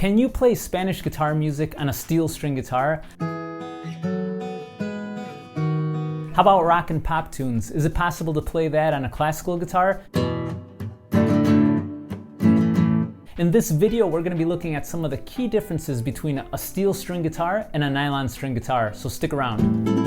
Can you play Spanish guitar music on a steel string guitar? How about rock and pop tunes? Is it possible to play that on a classical guitar? In this video, we're going to be looking at some of the key differences between a steel string guitar and a nylon string guitar, so stick around.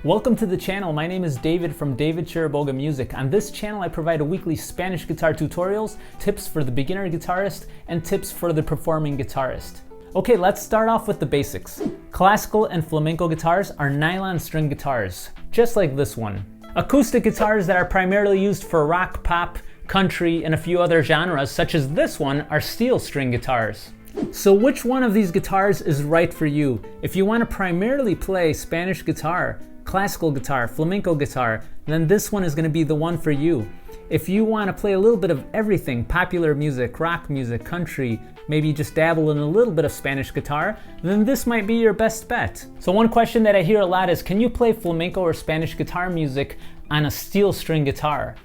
Welcome to the channel. My name is David from David Chiriboga Music. On this channel, I provide weekly Spanish guitar tutorials, tips for the beginner guitarist, and tips for the performing guitarist. Okay, let's start off with the basics. Classical and flamenco guitars are nylon string guitars, just like this one. Acoustic guitars that are primarily used for rock, pop, country, and a few other genres, such as this one, are steel string guitars. So which one of these guitars is right for you? If you want to primarily play Spanish guitar, classical guitar, flamenco guitar, then this one is going to be the one for you. If you want to play a little bit of everything, popular music, rock music, country, maybe just dabble in a little bit of Spanish guitar, then this might be your best bet. So one question that I hear a lot is, can you play flamenco or Spanish guitar music on a steel string guitar?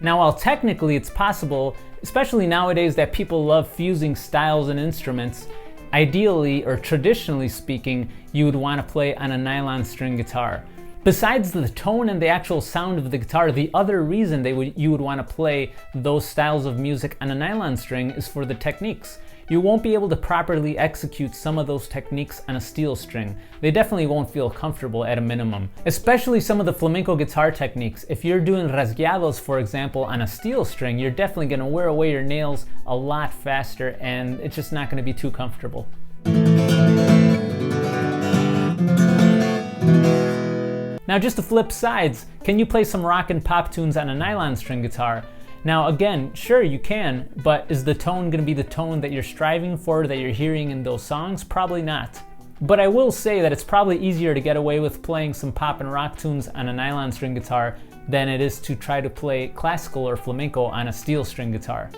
Now, while technically it's possible, especially nowadays that people love fusing styles and instruments, ideally or traditionally speaking, you would want to play on a nylon string guitar. Besides the tone and the actual sound of the guitar, the other reason you would want to play those styles of music on a nylon string is for the techniques. You won't be able to properly execute some of those techniques on a steel string. They definitely won't feel comfortable at a minimum. Especially some of the flamenco guitar techniques. If you're doing rasgueados, for example, on a steel string, you're definitely going to wear away your nails a lot faster, and it's just not going to be too comfortable. Now, just to flip sides, can you play some rock and pop tunes on a nylon string guitar? Now again, sure you can, but is the tone going to be the tone that you're striving for, that you're hearing in those songs? Probably not. But I will say that it's probably easier to get away with playing some pop and rock tunes on a nylon string guitar than it is to try to play classical or flamenco on a steel string guitar.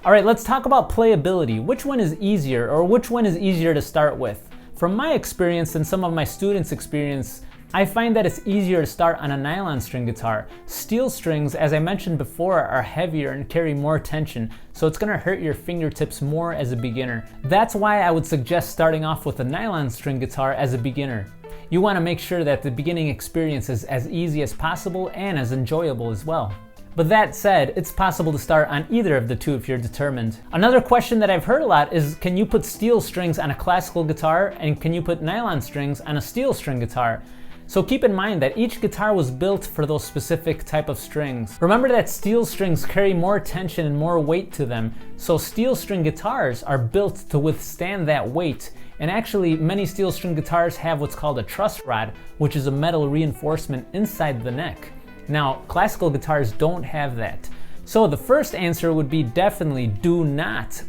All right, let's talk about playability. Which one is easier, or which one is easier to start with? From my experience and some of my students' experience, I find that it's easier to start on a nylon string guitar. Steel strings, as I mentioned before, are heavier and carry more tension, so it's gonna hurt your fingertips more as a beginner. That's why I would suggest starting off with a nylon string guitar as a beginner. You wanna make sure that the beginning experience is as easy as possible and as enjoyable as well. But that said, it's possible to start on either of the two if you're determined. Another question that I've heard a lot is, can you put steel strings on a classical guitar, and can you put nylon strings on a steel string guitar? So keep in mind that each guitar was built for those specific type of strings. Remember that steel strings carry more tension and more weight to them, so steel string guitars are built to withstand that weight. And actually, many steel string guitars have what's called a truss rod, which is a metal reinforcement inside the neck. Now, classical guitars don't have that. So the first answer would be definitely do not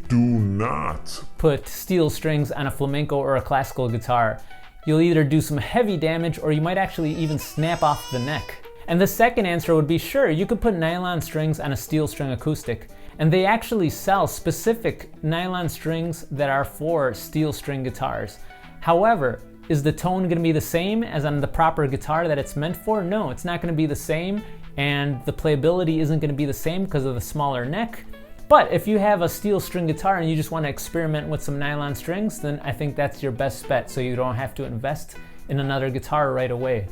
put steel strings on a flamenco or a classical guitar. You'll either do some heavy damage, or you might actually even snap off the neck. And the second answer would be, sure, you could put nylon strings on a steel string acoustic. And they actually sell specific nylon strings that are for steel string guitars. However, is the tone going to be the same as on the proper guitar that it's meant for? No, it's not going to be the same, and the playability isn't going to be the same because of the smaller neck. But if you have a steel string guitar and you just want to experiment with some nylon strings, then I think that's your best bet, so you don't have to invest in another guitar right away.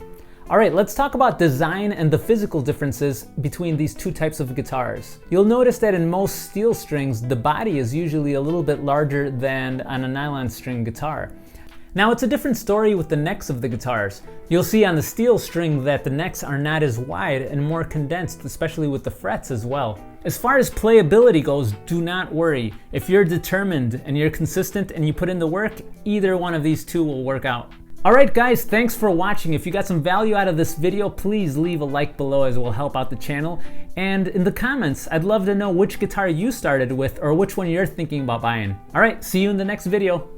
All right, let's talk about design and the physical differences between these two types of guitars. You'll notice that in most steel strings, the body is usually a little bit larger than on a nylon string guitar. Now, it's a different story with the necks of the guitars. You'll see on the steel string that the necks are not as wide and more condensed, especially with the frets as well. As far as playability goes, do not worry. If you're determined and you're consistent and you put in the work, either one of these two will work out. Alright guys, thanks for watching. If you got some value out of this video, please leave a like below, as it will help out the channel. And in the comments, I'd love to know which guitar you started with or which one you're thinking about buying. Alright, see you in the next video.